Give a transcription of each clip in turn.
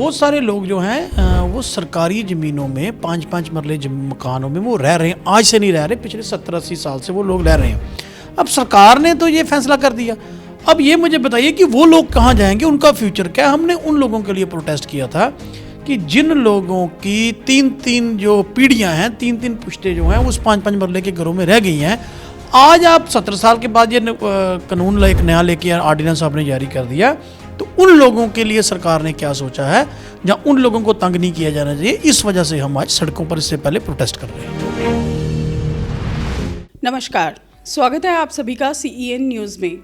बहुत सारे लोग जो हैं वो सरकारी ज़मीनों में 5-5 मरले मकानों में वो रह रहे हैं। आज से नहीं रह रहे, पिछले 70-80 साल से वो लोग रह रहे हैं। अब सरकार ने तो ये फैसला कर दिया, अब ये मुझे बताइए कि वो लोग कहाँ जाएंगे, उनका फ्यूचर क्या है। हमने उन लोगों के लिए प्रोटेस्ट किया था कि जिन लोगों की 3-3 जो पीढ़ियाँ हैं, 3-3 पुश्ते जो हैं उस 5-5 मरले के घरों में रह गई हैं। आज आप 17 साल के बाद ये कानून एक नया लेके ऑर्डिनेंस आपने जारी कर दिया, तो उन लोगों के लिए सरकार ने क्या सोचा है, जहाँ उन लोगों को तंग नहीं किया जाना चाहिए। इस वजह से हम आज सड़कों पर इससे पहले प्रोटेस्ट कर रहे हैं। नमस्कार, स्वागत है आप सभी का CEN न्यूज़ में।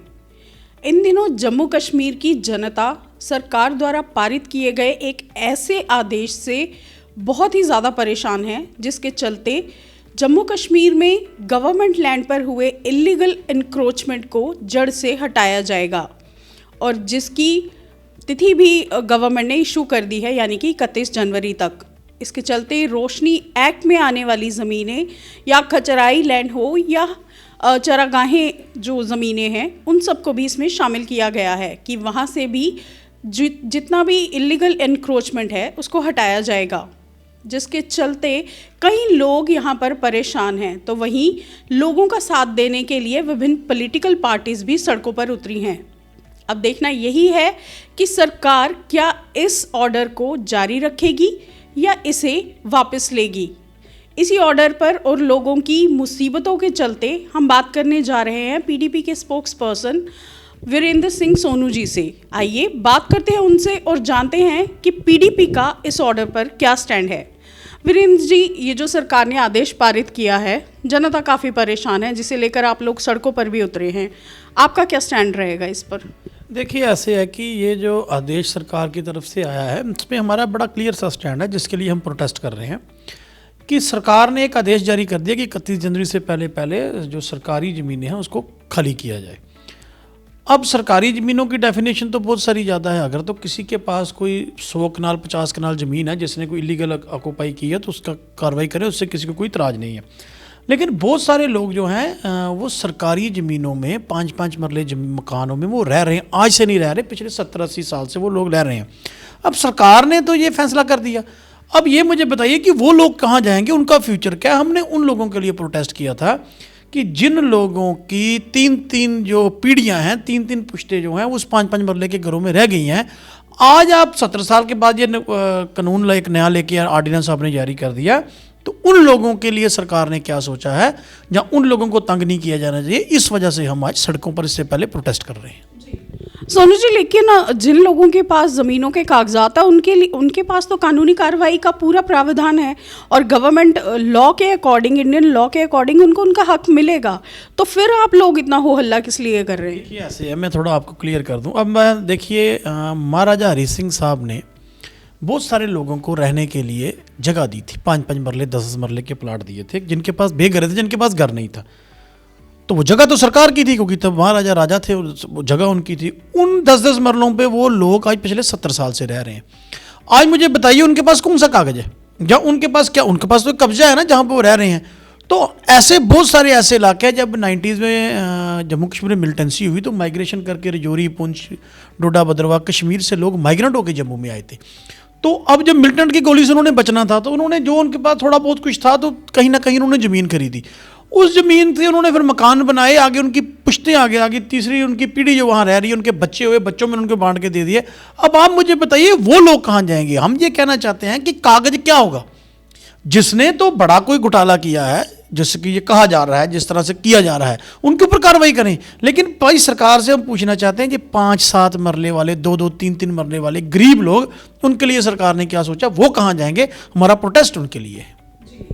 इन दिनों जम्मू कश्मीर की जनता सरकार द्वारा पारित किए गए एक ऐसे आदेश से बहुत ही ज़्यादा परेशान है, जिसके चलते जम्मू कश्मीर में गवर्नमेंट लैंड पर हुए इलीगल इंक्रोचमेंट को जड़ से हटाया जाएगा और जिसकी तिथि भी गवर्नमेंट ने इशू कर दी है, यानी कि 31 जनवरी तक। इसके चलते रोशनी एक्ट में आने वाली ज़मीनें या खचराई लैंड हो या चरागाहें जो ज़मीनें हैं, उन सबको भी इसमें शामिल किया गया है कि वहाँ से भी जितना भी इलीगल एनक्रोचमेंट है उसको हटाया जाएगा, जिसके चलते कई लोग यहाँ पर परेशान हैं। तो वहीं लोगों का साथ देने के लिए विभिन्न पॉलिटिकल पार्टीज़ भी सड़कों पर उतरी हैं। अब देखना यही है कि सरकार क्या इस ऑर्डर को जारी रखेगी या इसे वापस लेगी। इसी ऑर्डर पर और लोगों की मुसीबतों के चलते हम बात करने जा रहे हैं PDP के स्पोक्स पर्सन वीरेंद्र सिंह सोनू जी से। आइए बात करते हैं उनसे और जानते हैं कि PDP का इस ऑर्डर पर क्या स्टैंड है। वीरेंद्र जी, ये जो सरकार ने आदेश पारित किया है, जनता काफ़ी परेशान है, जिसे लेकर आप लोग सड़कों पर भी उतरे हैं, आपका क्या स्टैंड रहेगा इस पर? देखिए, ऐसे है कि ये जो आदेश सरकार की तरफ से आया है, इसमें हमारा बड़ा क्लियर सा स्टैंड है, जिसके लिए हम प्रोटेस्ट कर रहे हैं कि सरकार ने एक आदेश जारी कर दिया कि 31 जनवरी से पहले जो सरकारी ज़मीनें हैं उसको खाली किया जाए। अब सरकारी ज़मीनों की डेफिनेशन तो बहुत सारी ज़्यादा है। अगर तो किसी के पास कोई 100 कनाल 50 कनाल ज़मीन है, जिसने कोई इलीगल ऑक्यूपाई की है, तो उसका कार्रवाई करें, उससे किसी को कोई इतराज़ नहीं है। लेकिन बहुत सारे लोग जो हैं वो सरकारी ज़मीनों में 5-5 मरले मकानों में वो रह रहे हैं। आज से नहीं रह रहे, पिछले 70-80 साल से वो लोग रह रहे हैं। अब सरकार ने तो ये फैसला कर दिया, अब ये मुझे बताइए कि वो लोग कहाँ जाएंगे, उनका फ्यूचर क्या है। हमने उन लोगों के लिए प्रोटेस्ट किया था कि जिन लोगों की 3-3 जो पीढ़ियाँ हैं, 3-3 पुश्ते जो हैं उस 5-5 मरले के घरों में रह गई हैं। आज आप 17 साल के बाद ये कानून एक नया लेके ऑर्डिनेंस आपने जारी कर दिया, तो उन लोगों के लिए सरकार ने क्या सोचा है, जहाँ उन लोगों को तंग नहीं किया जाना चाहिए। इस वजह से हम आज सड़कों पर इससे पहले प्रोटेस्ट कर रहे हैं। सोनू जी, लेकिन जिन लोगों के पास ज़मीनों के कागजात है, उनके पास तो कानूनी कार्रवाई का पूरा प्रावधान है और गवर्नमेंट लॉ के अकॉर्डिंग, इंडियन लॉ के अकॉर्डिंग उनको उनका हक मिलेगा। तो फिर आप लोग इतना हो हल्ला किस लिए कर रहे हैं? देखिए, ऐसे है, मैं थोड़ा आपको क्लियर कर दूं। अब मैं देखिए, महाराजा हरि सिंह साहब ने बहुत सारे लोगों को रहने के लिए जगह दी थी। 5-5 मरले 10 मरले के प्लाट दिए थे, जिनके पास बेघर थे, जिनके पास घर नहीं था। तो वो जगह तो सरकार की थी, क्योंकि तब महाराजा राजा थे, वो जगह उनकी थी। उन 10-10 मरलों पे वो लोग आज पिछले 70 साल से रह रहे हैं। आज मुझे बताइए, उनके पास कौन सा कागज़ है, या उनके पास क्या, उनके पास तो कब्जा है ना जहाँ पे वो रह रहे हैं। तो ऐसे बहुत सारे ऐसे इलाके हैं, जब 90s में जम्मू कश्मीर में मिलिटेंसी हुई तो माइग्रेशन करके रजौरी, पुंछ, डोडा, भद्रवाह, कश्मीर से लोग माइग्रेंट होकर जम्मू में आए थे। तो अब जब मिलिटेंट की गोली से उन्होंने बचना था, तो उन्होंने जो उनके पास थोड़ा बहुत कुछ था, तो कहीं ना कहीं उन्होंने ज़मीन खरीदी। उस ज़मीन से उन्होंने फिर मकान बनाए, आगे उनकी पुश्तें आगे तीसरी उनकी पीढ़ी जो वहाँ रह रही है, उनके बच्चे हुए, बच्चों में उनको बांट के दे दिए। अब आप मुझे बताइए, वो लोग कहाँ जाएंगे? हम ये कहना चाहते हैं कि कागज़ क्या होगा, जिसने तो बड़ा कोई घोटाला किया है, जैसे कि ये कहा जा रहा है, जिस तरह से किया जा रहा है, उनके ऊपर कार्रवाई करें। लेकिन भाई, सरकार से हम पूछना चाहते हैं कि 5-7 मरले वाले, 2-2, 3-3 मरले वाले गरीब लोग, उनके लिए सरकार ने क्या सोचा, वो कहाँ जाएंगे? हमारा प्रोटेस्ट उनके लिए है।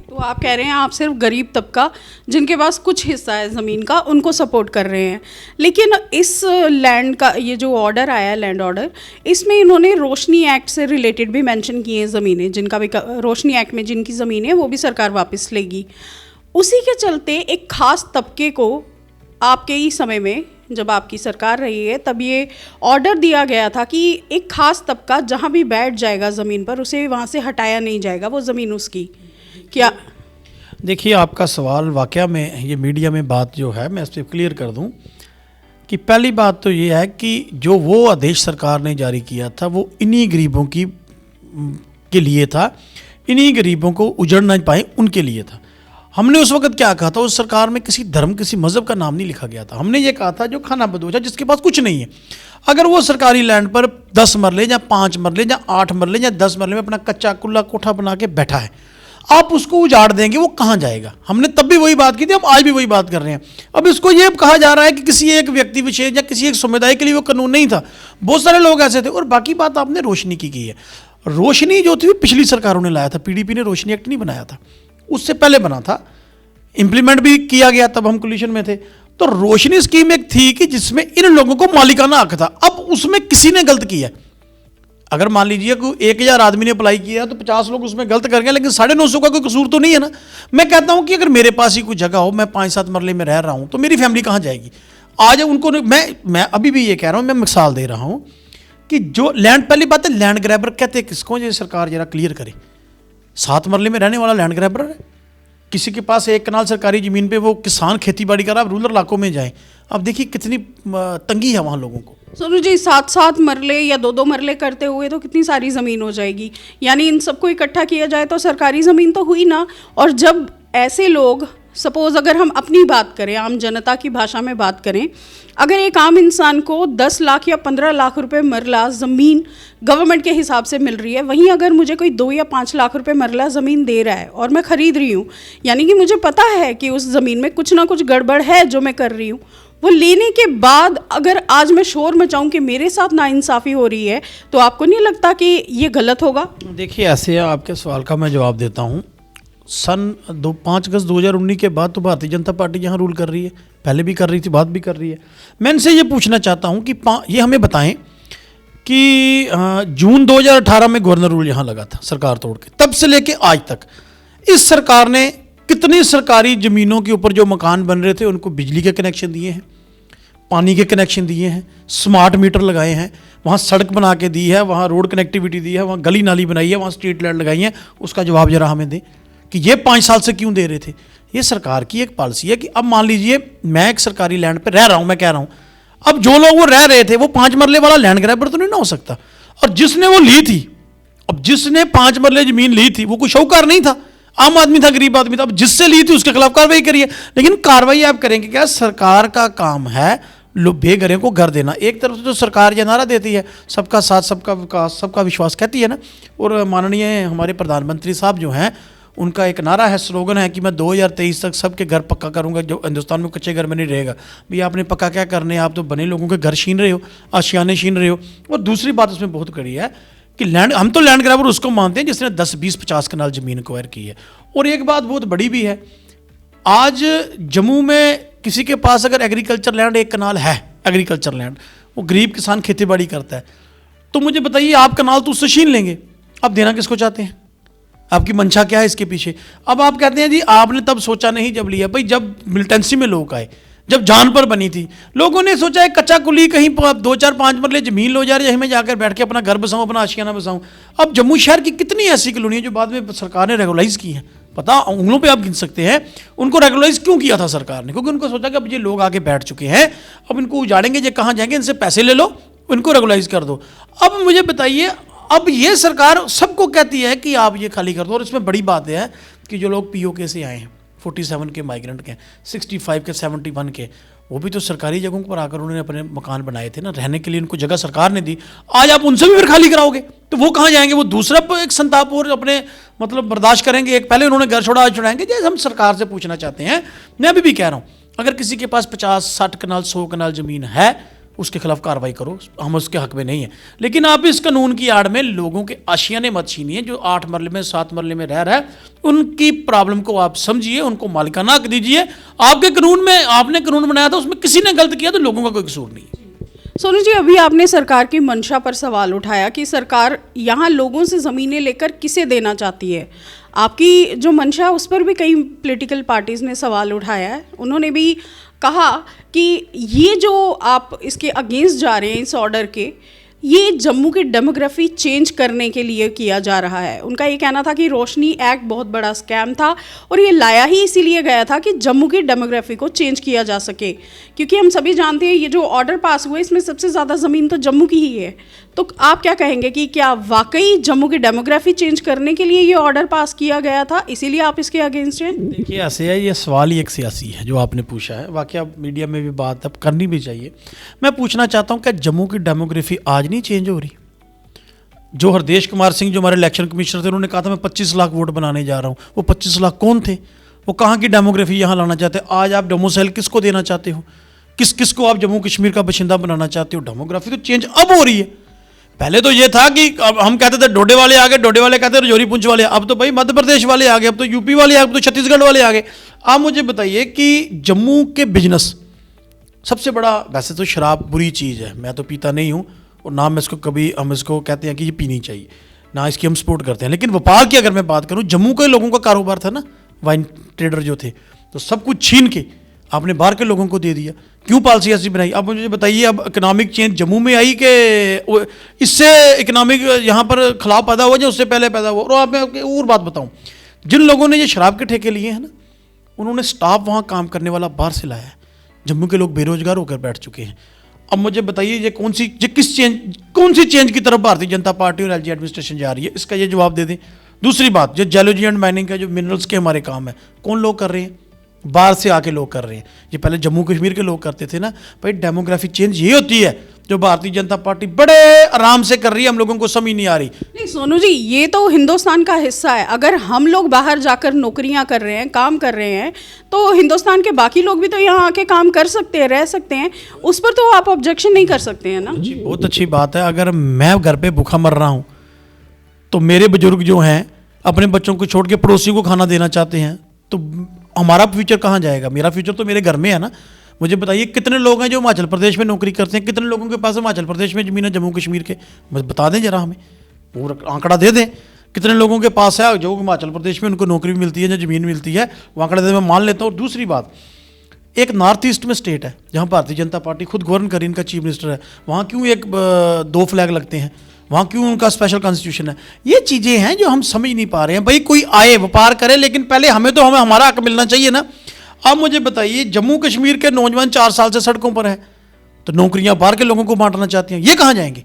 तो आप कह रहे हैं आप सिर्फ गरीब तबका, जिनके पास कुछ हिस्सा है ज़मीन का, उनको सपोर्ट कर रहे हैं। लेकिन इस लैंड का ये जो ऑर्डर आया है, लैंड ऑर्डर, इसमें इन्होंने रोशनी एक्ट से रिलेटेड भी मेंशन किए हैं ज़मीनें, जिनका भी रोशनी एक्ट में जिनकी ज़मीन है वो भी सरकार वापस लेगी। उसी के चलते एक ख़ास तबके को आपके ही समय में, जब आपकी सरकार रही है, तब ये ऑर्डर दिया गया था कि एक ख़ास तबका जहाँ भी बैठ जाएगा ज़मीन पर, उसे वहाँ से हटाया नहीं जाएगा, वो ज़मीन उसकी। क्या देखिए, आपका सवाल वाकया में, ये मीडिया में बात जो है, मैं इस पर क्लियर कर दूं कि पहली बात तो ये है कि जो वो आदेश सरकार ने जारी किया था, वो इन्हीं गरीबों की के लिए था, इन्हीं गरीबों को उजड़ ना पाए उनके लिए था। हमने उस वक्त क्या कहा था, उस सरकार में किसी धर्म किसी मज़हब का नाम नहीं लिखा गया था। हमने ये कहा था जो खाना बदोश है, जिसके पास कुछ नहीं है, अगर वो सरकारी लैंड पर 10 मरले या 5 मरले या 8 मरले या 10 मरले में अपना कच्चा कुल्ला कोठा बना के बैठा है, आप उसको उजाड़ देंगे, वो कहाँ जाएगा? हमने तब भी वही बात की थी, हम आज भी वही बात कर रहे हैं। अब इसको ये कहा जा रहा है कि किसी एक व्यक्ति विशेष या किसी एक समुदाय के लिए वो कानून नहीं था, बहुत सारे लोग ऐसे थे। और बाकी बात आपने रोशनी की है, रोशनी जो थी पिछली सरकारों ने लाया था, पीडीपी ने रोशनी एक्ट नहीं बनाया था, उससे पहले बना था, इंप्लीमेंट भी किया गया, तब हम कोलिशन में थे। तो रोशनी स्कीम एक थी कि जिसमें इन लोगों को मालिकाना हक था। अब उसमें किसी ने गलत किया, अगर मान लीजिए कि 1000 आदमी ने अप्लाई किया तो 50 लोग उसमें गलत कर गए, लेकिन 950 का कोई कसूर तो नहीं है ना। मैं कहता हूं कि अगर मेरे पास ही कोई जगह हो, मैं 5-7 मरले में रह रहा हूं, तो मेरी फैमिली कहां जाएगी? आज उनको मैं अभी भी ये कह रहा हूं, मैं मिसाल दे रहा हूं कि जो लैंड, पहली बात है लैंड ग्रैबर कहते हैं किसको, ये सरकार जरा क्लियर करे। 7 मरले में रहने वाला लैंड ग्रैबर है, किसी के पास 1 कनाल सरकारी ज़मीन पे वो किसान खेती बाड़ी कर रहा है, रूरल इलाकों में जाए, अब देखिए कितनी तंगी है वहाँ लोगों को। सोनू जी, 7-7 मरले या 2-2 मरले करते हुए तो कितनी सारी ज़मीन हो जाएगी, यानी इन सबको इकट्ठा किया जाए तो सरकारी ज़मीन तो हुई ना। और जब ऐसे लोग, सपोज़ अगर हम अपनी बात करें, आम जनता की भाषा में बात करें, अगर एक आम इंसान को 10 लाख या 15 लाख रुपए मरला ज़मीन गवर्नमेंट के हिसाब से मिल रही है, वहीं अगर मुझे कोई 2 या 5 लाख रुपए मरला ज़मीन दे रहा है और मैं ख़रीद रही हूँ, यानी कि मुझे पता है कि उस ज़मीन में कुछ ना कुछ गड़बड़ है जो मैं कर रही हूँ, वो लेने के बाद अगर आज मैं शोर मचाऊं कि मेरे साथ नाइंसाफ़ी हो रही है, तो आपको नहीं लगता कि ये गलत होगा? देखिए, ऐसे आपके सवाल का मैं जवाब देता हूँ। सन 5 अगस्त 2019 के बाद तो भारतीय जनता पार्टी यहाँ रूल कर रही है, पहले भी कर रही थी, बात भी कर रही है। मैं इनसे ये पूछना चाहता हूँ कि ये हमें बताएं कि जून 2018 में गवर्नर रूल यहाँ लगा था सरकार तोड़ के, तब से लेके आज तक इस सरकार ने कितनी सरकारी ज़मीनों के ऊपर जो मकान बन रहे थे उनको बिजली के कनेक्शन दिए हैं, पानी के कनेक्शन दिए हैं, स्मार्ट मीटर लगाए हैं, वहाँ सड़क बना के दी है, वहाँ रोड कनेक्टिविटी दी है, वहाँ गली नाली बनाई है, वहाँ स्ट्रीट लाइट लगाई है। उसका जवाब जरा हमें दें कि ये 5 साल से क्यों दे रहे थे। ये सरकार की एक पॉलिसी है कि अब मान लीजिए मैं एक सरकारी लैंड पर रह रहा हूँ, मैं कह रहा हूँ, अब जो लोग वो रह रहे थे वो 5 मरले वाला लैंड ग्रैबर तो नहीं ना हो सकता। और जिसने वो ली थी, अब जिसने 5 मरले ज़मीन ली थी वो कोई शाहूकार नहीं था, आम आदमी था, गरीब आदमी था। अब जिससे ली थी उसके खिलाफ कार्रवाई करिए, लेकिन कार्रवाई आप करेंगे क्या? सरकार का काम है बेघरों को घर देना। एक तरफ से तो सरकार ये नारा देती है सबका साथ सबका विकास सबका विश्वास कहती है ना, और माननीय हमारे प्रधानमंत्री साहब जो हैं उनका एक नारा है, स्लोगन है कि मैं 2023 तक सबके घर पक्का करूंगा, जो हिंदुस्तान में कच्चे घर में नहीं रहेगा। भैया आपने पक्का क्या करने, आप तो बने लोगों के घर छीन रहे हो, आशियाने छीन रहे हो। और दूसरी बात उसमें बहुत कड़ी है कि लैंड, हम तो लैंड ग्रैबर उसको मानते हैं जिसने 10, 20, 50 कनाल ज़मीन एक्वायर की है। और एक बात बहुत बड़ी भी है, आज जम्मू में किसी के पास अगर एग्रीकल्चर लैंड 1 कनाल है, एग्रीकल्चर लैंड, वो गरीब किसान खेती बाड़ी करता है, तो मुझे बताइए आप कनाल तो उससे छीन लेंगे, आप देना किसको चाहते हैं? आपकी मंशा क्या है इसके पीछे? अब आप कहते हैं जी आपने तब सोचा नहीं जब लिया। भाई जब मिलिटेंसी में लोग आए, जब जान पर बनी थी, लोगों ने सोचा है कच्चा कुली कहीं 2, 4, 5 मरले जमीन लो जा रही है, मैं जाकर बैठ के अपना घर बसाऊं, अपना आशियाना बसाऊं। अब जम्मू शहर की कितनी ऐसी कॉलोनी है जो बाद में सरकार ने रेगुलाइज की है, पता उंगलों पे आप गिन सकते हैं। उनको रेगुलाइज क्यों किया था सरकार ने? क्योंकि उनको सोचा कि अब ये लोग आके बैठ चुके हैं, अब इनको उजाड़ेंगे, ये कहाँ जाएंगे, इनसे पैसे ले लो, इनको रेगुलाइज कर दो। अब मुझे बताइए, अब ये सरकार सबको कहती है कि आप ये खाली कर दो। और इसमें बड़ी बात है कि जो लोग पीओके से आए हैं, 47 के माइग्रेंट के, 65 के, 71 के, वो भी तो सरकारी जगहों पर आकर उन्होंने अपने मकान बनाए थे ना, रहने के लिए उनको जगह सरकार ने दी। आज आप उनसे भी फिर खाली कराओगे तो वो कहाँ जाएंगे? वो दूसरा एक संताप और अपने मतलब बर्दाश्त करेंगे। एक पहले उन्होंने घर छोड़ा, आज छुड़ाएंगे। जैसे हम सरकार से पूछना चाहते हैं, मैं अभी भी कह रहा हूँ, अगर किसी के पास 50, 60 कनाल, 100 कनाल ज़मीन है, उसके खिलाफ कार्रवाई करो, हम उसके हक में नहीं है। लेकिन आप इस कानून की आड़ में लोगों के आशियाने मत छीनिए। जो 8 मरले में, 7 मरले में रह रहा है, उनकी प्रॉब्लम को आप समझिए, उनको मालिकाना हक दीजिए। आपके कानून में, आपने कानून बनाया था, उसमें किसी ने गलत किया तो लोगों का कोई कसूर नहीं है। सोनू जी, अभी आपने सरकार की मंशा पर सवाल उठाया कि सरकार यहाँ लोगों से ज़मीनें लेकर किसे देना चाहती है। आपकी जो मंशा है उस पर भी कई पॉलिटिकल पार्टीज़ ने सवाल उठाया है। उन्होंने भी कहा कि ये जो आप इसके अगेंस्ट जा रहे हैं, इस ऑर्डर के, ये जम्मू की डेमोग्राफी चेंज करने के लिए किया जा रहा है। उनका ये कहना था कि रोशनी एक्ट बहुत बड़ा स्कैम था और ये लाया ही इसीलिए गया था कि जम्मू की डेमोग्राफी को चेंज किया जा सके, क्योंकि हम सभी जानते हैं ये जो ऑर्डर पास हुए इसमें सबसे ज़्यादा ज़मीन तो जम्मू की ही है। तो आप क्या कहेंगे कि क्या वाकई जम्मू की डेमोग्राफी चेंज करने के लिए ये ऑर्डर पास किया गया था, इसीलिए आप इसके अगेंस्ट हैं? देखिए ऐसे है, ये सवाल ही एक सियासी है जो आपने पूछा है। वाकई अब मीडिया में भी बात अब करनी भी चाहिए। मैं पूछना चाहता हूँ क्या जम्मू की डेमोग्राफी आज नहीं चेंज हो रही? जो हरदेश कुमार सिंह जो हमारे इलेक्शन कमिश्नर थे, उन्होंने कहा था मैं 25 लाख वोट बनाने जा रहा हूँ। वो 25 लाख कौन थे? वो कहाँ की डेमोग्राफी यहाँ लाना चाहते हैं? आज आप डोमिसाइल किसको देना चाहते हो? किस किस को आप जम्मू कश्मीर का बाशिंदा बनाना चाहते हो? डेमोग्राफी तो चेंज अब हो रही है। पहले तो ये था कि हम कहते थे डोडे वाले आ गए, डोडे वाले कहते थे रजौरी पुंछ वाले, अब तो भाई मध्य प्रदेश वाले आ गए, अब तो यूपी वाले आ गए, अब तो छत्तीसगढ़ वाले आ गए। आप मुझे बताइए कि जम्मू के बिजनेस सबसे बड़ा, वैसे तो शराब बुरी चीज़ है, मैं तो पीता नहीं हूँ और ना मैं इसको कभी, हम इसको कहते हैं कि ये पीनी चाहिए, ना इसकी हम सपोर्ट करते हैं। लेकिन व्यापार की अगर मैं बात करूँ, जम्मू के लोगों का कारोबार था ना, वाइन ट्रेडर जो थे, तो सब कुछ छीन के आपने बाहर के लोगों को दे दिया। क्यों पॉलिसी ऐसी बनाई? अब मुझे बताइए, अब इकोनॉमिक चेंज जम्मू में आई कि इससे इकोनॉमिक यहाँ पर खिलाफ पैदा हुआ, जो उससे पहले पैदा हुआ? और आप मैं और बात बताऊँ, जिन लोगों ने ये शराब के ठेके लिए हैं ना, उन्होंने स्टाफ वहाँ काम करने वाला बाहर से लाया है। जम्मू के लोग बेरोजगार होकर बैठ चुके हैं। अब मुझे बताइए ये कौन सी चेंज की तरफ भारतीय जनता पार्टी और एलजी एडमिनिस्ट्रेशन जा रही है? इसका ये जवाब दे दें। दूसरी बात, जो जियोलॉजी एंड माइनिंग का जो मिनरल्स के हमारे काम है, कौन लोग कर रहे हैं? बाहर से आके लोग कर रहे हैं। ये पहले जम्मू कश्मीर के लोग करते थे ना। भाई डेमोग्राफी चेंज ये होती है जो भारतीय जनता पार्टी बड़े आराम से कर रही है, हम लोगों को समझ नहीं आ रही। नहीं सोनू जी, ये तो हिंदुस्तान का हिस्सा है। अगर हम लोग बाहर जाकर नौकरियां कर रहे हैं, काम कर रहे हैं, तो हिंदुस्तान के बाकी लोग भी तो यहाँ आके काम कर सकते हैं, रह सकते हैं। उस पर तो आप ऑब्जेक्शन नहीं कर सकते हैं ना? जी बहुत अच्छी बात है। अगर मैं घर पे भूखा मर रहा हूँ तो मेरे बुजुर्ग जो हैं अपने बच्चों को छोड़ के पड़ोसी को खाना देना चाहते हैं, तो हमारा फ्यूचर कहाँ जाएगा? मेरा फ्यूचर तो मेरे घर में है ना। मुझे बताइए कितने लोग हैं जो हिमाचल प्रदेश में नौकरी करते हैं? कितने लोगों के पास हिमाचल प्रदेश में ज़मीन है जम्मू कश्मीर के? बस बता दें जरा, हमें वो आंकड़ा दे दें। कितने लोगों के पास है जो हिमाचल प्रदेश में उनको नौकरी भी मिलती है, जो ज़मीन मिलती है, वो आंकड़ा दे, मैं मान लेता हूँ। और दूसरी बात, एक नॉर्थ ईस्ट में स्टेट है जहाँ भारतीय जनता पार्टी खुद गवर्न कर रही, इनका चीफ मिनिस्टर है, वहाँ क्यों एक 2 फ्लैग लगते हैं? वहाँ क्यों उनका स्पेशल कॉन्स्टिट्यूशन है? ये चीज़ें हैं जो हम समझ नहीं पा रहे हैं। भाई कोई आए व्यापार करे, लेकिन पहले हमें हमारा हक मिलना चाहिए ना। अब मुझे बताइए, जम्मू कश्मीर के नौजवान 4 साल से सड़कों पर हैं, तो नौकरियां बाहर के लोगों को बांटना चाहते हैं, ये कहाँ जाएंगे?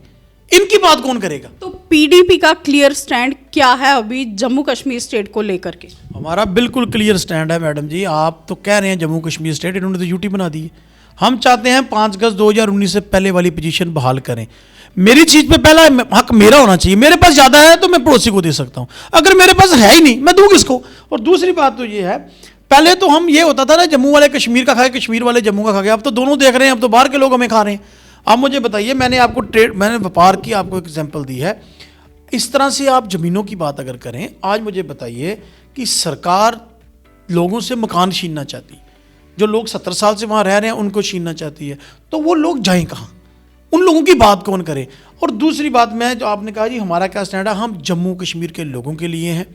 इनकी बात कौन करेगा? तो पीडीपी का क्लियर स्टैंड क्या है अभी जम्मू कश्मीर स्टेट को लेकर के? हमारा बिल्कुल क्लियर स्टैंड है मैडम जी। आप तो कह रहे हैं जम्मू कश्मीर स्टेट, इन्होंने तो यूटी बना दी है। हम चाहते हैं 5 अगस्त 2019 से पहले वाली पोजीशन बहाल करें। मेरी चीज़ पे पहला हक मेरा होना चाहिए। मेरे पास ज़्यादा है तो मैं पड़ोसी को दे सकता हूँ, अगर मेरे पास है ही नहीं मैं दूँ किसको? और दूसरी बात तो ये है, पहले तो हम ये होता था ना, जम्मू वाले कश्मीर का खाए, कश्मीर वाले जम्मू का खा गए। अब तो दोनों देख रहे हैं, अब तो बाहर के लोग हमें खा रहे हैं। अब मुझे बताइए, मैंने व्यापार की आपको एक एग्जाम्पल दी है। इस तरह से आप ज़मीनों की बात अगर करें, आज मुझे बताइए कि सरकार लोगों से मकान छीनना चाहती है, जो लोग 70 साल से वहाँ रह रहे हैं उनको छीनना चाहती है, तो वो लोग जाएं कहाँ? उन लोगों की बात कौन करे? और दूसरी बात, मैं जो आपने कहा जी हमारा क्या स्टैंड है, हम जम्मू कश्मीर के लोगों के लिए हैं।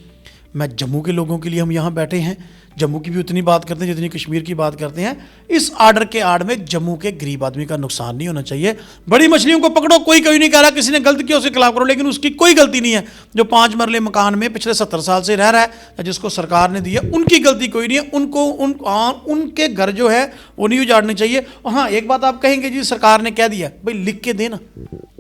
मैं जम्मू के लोगों के लिए हम यहाँ बैठे हैं। जम्मू की भी उतनी बात करते हैं जितनी कश्मीर की बात करते हैं। इस आर्डर के आड़ में जम्मू के गरीब आदमी का नुकसान नहीं होना चाहिए। बड़ी मछलियों को पकड़ो, कोई नहीं कह रहा किसी ने गलत किया उसके खिलाफ करो, लेकिन उसकी कोई गलती नहीं है। जो 5 मरले मकान में पिछले 70 साल से रह रहा है, जिसको सरकार ने दिया, उनकी गलती कोई नहीं है। उनके घर जो है वो नहीं उजाड़ने चाहिए। और हाँ, एक बात आप कहेंगे जी सरकार ने कह दिया, भाई लिख के देना,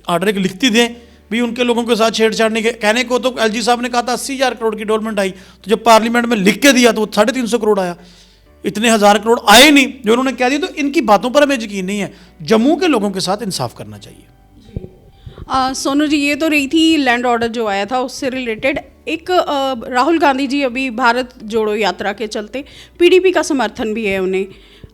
आर्डर एक लिखती दें भी उनके लोगों के साथ छेड़छाड़ नहीं। कहने को तो एलजी साहब ने कहा था 80,000 करोड़ की डेवलपमेंट आई, तो जब पार्लियामेंट में लिख के दिया तो वो 350 करोड़ आया। इतने 1000 करोड़ आए नहीं जो उन्होंने कह दिया। तो इनकी बातों पर हमें यकीन नहीं है। जम्मू के लोगों के साथ इंसाफ करना चाहिए। सोनू जी, ये तो रही थी लैंड ऑर्डर जो आया था उससे रिलेटेड। एक राहुल गांधी जी अभी भारत जोड़ो यात्रा के चलते पीडीपी का समर्थन भी है उन्हें।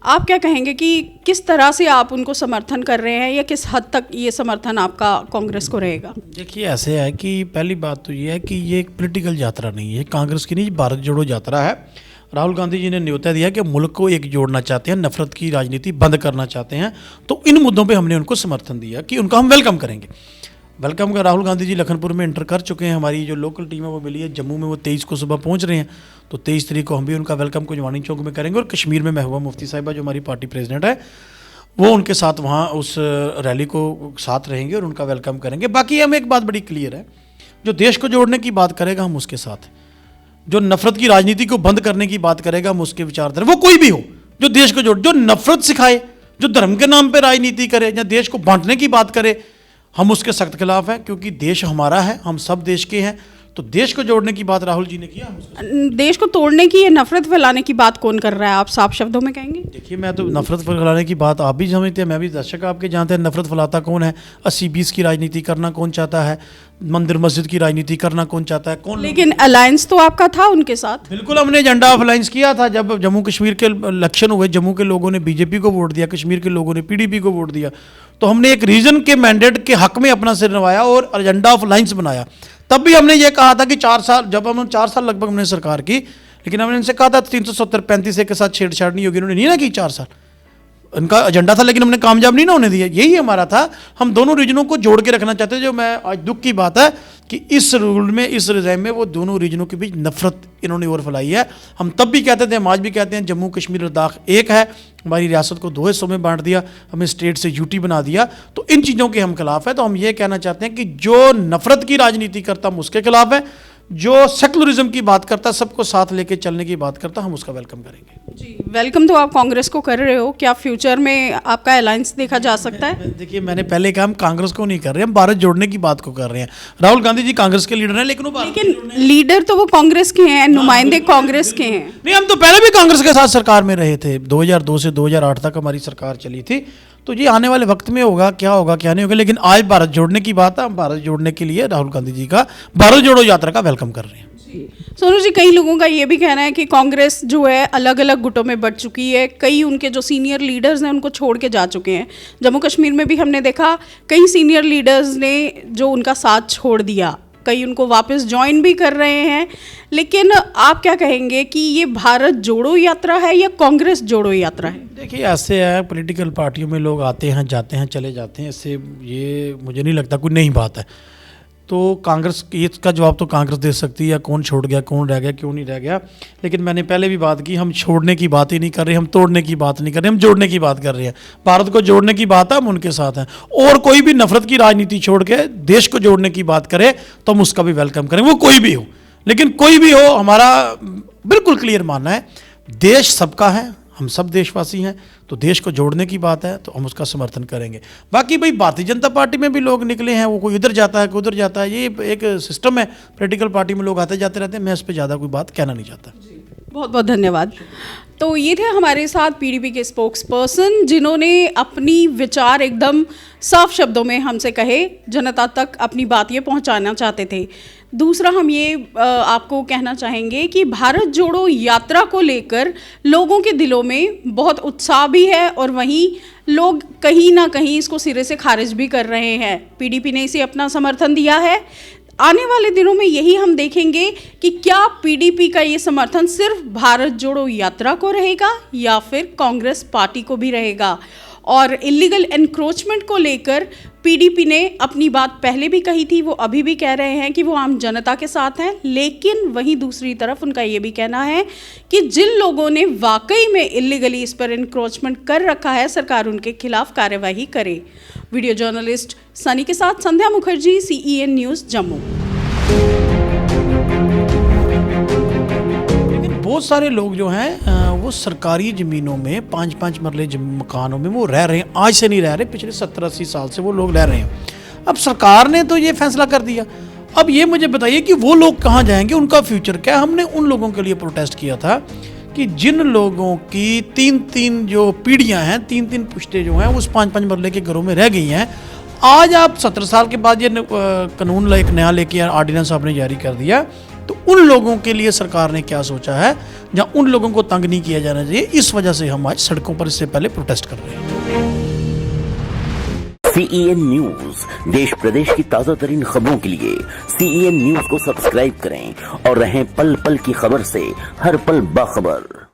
आप क्या कहेंगे कि किस तरह से आप उनको समर्थन कर रहे हैं, या किस हद तक ये समर्थन आपका कांग्रेस को रहेगा? देखिए ऐसे है कि पहली बात तो ये है कि ये एक पॉलिटिकल यात्रा नहीं है, कांग्रेस की नहीं, भारत जोड़ो यात्रा है। राहुल गांधी जी ने न्योता दिया कि मुल्क को एक जोड़ना चाहते हैं, नफरत की राजनीति बंद करना चाहते हैं। तो इन मुद्दों पे हमने उनको समर्थन दिया कि उनका हम वेलकम करेंगे। वेलकम का राहुल गांधी जी लखनपुर में एंटर कर चुके हैं। हमारी जो लोकल टीम है वो मिली है जम्मू में, वो 23 को सुबह पहुंच रहे हैं। तो 23 तारीख को हम भी उनका वेलकम कुंजवानी चौक में करेंगे। और कश्मीर में महबूबा मुफ्ती साहिबा जो हमारी पार्टी प्रेसिडेंट है, वो उनके साथ वहाँ उस रैली को साथ रहेंगे और उनका वेलकम करेंगे। बाकी हमें एक बात बड़ी क्लियर है, जो देश को जोड़ने की बात करेगा हम उसके साथ, जो नफरत की राजनीति को बंद करने की बात करेगा हम उसके विचारधारा, वो कोई भी हो जो देश को जोड़, जो नफरत सिखाए, जो धर्म के नाम पे राजनीति करे या देश को बांटने की बात करे, हम उसके सख्त खिलाफ हैं। क्योंकि देश हमारा है, हम सब देश के हैं। तो देश को जोड़ने की बात राहुल जी ने किया, देश को तोड़ने की या नफरत फैलाने की बात कौन कर रहा है, आप साफ शब्दों में कहेंगे? देखिए, मैं तो नफरत फैलाने की बात आप भी समझते हैं, मैं भी दर्शक आपके जानते हैं। नफरत फैलाता कौन है? 80-20 की राजनीति करना कौन चाहता है? मंदिर मस्जिद की राजनीति करना कौन चाहता है? कौन? लेकिन अलायंस तो आपका था उनके साथ। बिल्कुल, हमने एजेंडा ऑफ अलायंस किया था। जब जम्मू कश्मीर के इलेक्शन हुए, जम्मू के लोगों ने बीजेपी को वोट दिया, कश्मीर के लोगों ने पीडीपी को वोट दिया, तो हमने एक रीजन के मैंडेट के हक में अपना सिर नवाया और एजेंडा ऑफ अलायंस बनाया। तब भी हमने ये कहा था कि 4 साल, जब हम 4 साल लगभग हमने सरकार की, लेकिन हमने इनसे कहा था 370-35 के साथ छेड़छाड़ नहीं होगी। उन्होंने नहीं ना की 4 साल, उनका एजेंडा था, लेकिन हमने कामयाब नहीं ना होने दिया। यही हमारा था, हम दोनों रीजनों को जोड़ के रखना चाहते थे। जो मैं आज दुख की बात है कि इस रूल में, इस रिजाइम में वो दोनों रीजनों के बीच नफरत इन्होंने और फैलाई है। हम तब भी कहते थे, हम आज भी कहते हैं, जम्मू कश्मीर लद्दाख एक है। हमारी रियासत को 2 हिस्सों में बांट दिया, हमें स्टेट से यूटी बना दिया। तो इन चीज़ों के हम खिलाफ है। तो हम ये कहना चाहते हैं कि जो नफरत की राजनीति करता हम उसके खिलाफ है, जो सेकुलरिज्म की बात करता, सबको साथ लेके चलने की बात करता, हम उसका वेलकम करेंगे। जी, वेलकम तो आप कांग्रेस को कर रहे हो, क्या फ्यूचर में आपका अलायंस देखा जा सकता है? देखिए, मैंने पहले कहा हम कांग्रेस को नहीं कर रहे, हम भारत जोड़ने की बात को कर रहे हैं। राहुल गांधी जी कांग्रेस के लीडर हैं, लेकिन लीडर तो वो कांग्रेस के हैं, नुमाइंदे कांग्रेस के हैं। नहीं, हम तो पहले भी कांग्रेस के साथ सरकार में रहे थे। 2002 से 2008 तक हमारी सरकार चली थी। तो ये आने वाले वक्त में होगा क्या नहीं होगा, लेकिन आज भारत जोड़ने की बात है। हम भारत जोड़ने के लिए राहुल गांधी जी का भारत जोड़ो यात्रा का वेलकम कर रहे हैं। सोनू जी, कई लोगों का ये भी कहना है कि कांग्रेस जो है अलग अलग गुटों में बट चुकी है। कई उनके जो सीनियर लीडर्स हैं उनको छोड़ के जा चुके हैं। जम्मू कश्मीर में भी हमने देखा कई सीनियर लीडर्स ने जो उनका साथ छोड़ दिया, कई उनको वापस ज्वाइन भी कर रहे हैं। लेकिन आप क्या कहेंगे कि ये भारत जोड़ो यात्रा है या कांग्रेस जोड़ो यात्रा है? देखिए, ऐसे है, पॉलिटिकल पार्टियों में लोग आते हैं, जाते हैं, चले जाते हैं। इससे ये मुझे नहीं लगता कोई नई बात है। तो कांग्रेस, इसका जवाब तो कांग्रेस दे सकती है, या कौन छोड़ गया, कौन रह गया, क्यों नहीं रह गया। लेकिन मैंने पहले भी बात की, हम छोड़ने की बात ही नहीं कर रहे, हम तोड़ने की बात नहीं कर रहे, हम जोड़ने की बात कर रहे हैं। भारत को जोड़ने की बात है, हम उनके साथ हैं। और कोई भी नफरत की राजनीति छोड़ के देश को जोड़ने की बात करे तो हम उसका भी वेलकम करें, वो कोई भी हो। लेकिन कोई भी हो, हमारा बिल्कुल क्लियर मानना है, देश सबका है, हम सब देशवासी हैं। तो देश को जोड़ने की बात है तो हम उसका समर्थन करेंगे। बाकी भाई, भारतीय जनता पार्टी में भी लोग निकले हैं, वो कोई इधर जाता है, कोई उधर जाता है। ये एक सिस्टम है, पॉलिटिकल पार्टी में लोग आते जाते रहते हैं। मैं इस पर ज़्यादा कोई बात कहना नहीं चाहता। बहुत बहुत धन्यवाद। तो ये थे हमारे साथ पीडीपी के स्पोक्स पर्सन, जिन्होंने अपनी विचार एकदम साफ शब्दों में हमसे कहे, जनता तक अपनी बात ये पहुंचाना चाहते थे। दूसरा, हम ये आपको कहना चाहेंगे कि भारत जोड़ो यात्रा को लेकर लोगों के दिलों में बहुत उत्साह भी है और वहीं लोग कहीं ना कहीं इसको सिरे से खारिज भी कर रहे हैं। पीडीपी ने इसे अपना समर्थन दिया है। आने वाले दिनों में यही हम देखेंगे कि क्या पीडीपी का ये समर्थन सिर्फ भारत जोड़ो यात्रा को रहेगा या फिर कांग्रेस पार्टी को भी रहेगा। और इलीगल एनक्रोचमेंट को लेकर पीडीपी ने अपनी बात पहले भी कही थी, वो अभी भी कह रहे हैं कि वो आम जनता के साथ हैं। लेकिन वहीं दूसरी तरफ उनका ये भी कहना है कि जिन लोगों ने वाकई में इलीगली इस पर एनक्रोचमेंट कर रखा है, सरकार उनके खिलाफ कार्यवाही करे। वीडियो जर्नलिस्ट सनी के साथ संध्या मुखर्जी, CEN न्यूज़, जम्मू। बहुत सारे लोग जो हैं वो सरकारी ज़मीनों में 5-5 मरले मकानों में वो रह रहे हैं। आज से नहीं रह रहे, पिछले 70-80 साल से वो लोग रह रहे हैं। अब सरकार ने तो ये फैसला कर दिया। अब ये मुझे बताइए कि वो लोग कहाँ जाएंगे, उनका फ्यूचर क्या है। हमने उन लोगों के लिए प्रोटेस्ट किया था कि जिन लोगों की 3-3 जो पीढ़ियाँ हैं, 3-3 पुश्ते जो हैं, उस 5-5 मरले के घरों में रह गई हैं। आज आप 17 साल के बाद ये कानून एक नया लेके ऑर्डिनेंस आपने जारी कर दिया, तो उन लोगों के लिए सरकार ने क्या सोचा है, जहाँ उन लोगों को तंग नहीं किया जाना चाहिए। इस वजह से हम आज सड़कों पर इससे पहले प्रोटेस्ट कर रहे हैं। CEN न्यूज, देश प्रदेश की ताजा तरीन खबरों के लिए CEN न्यूज को सब्सक्राइब करें और रहें पल पल की खबर से हर पल बाखबर।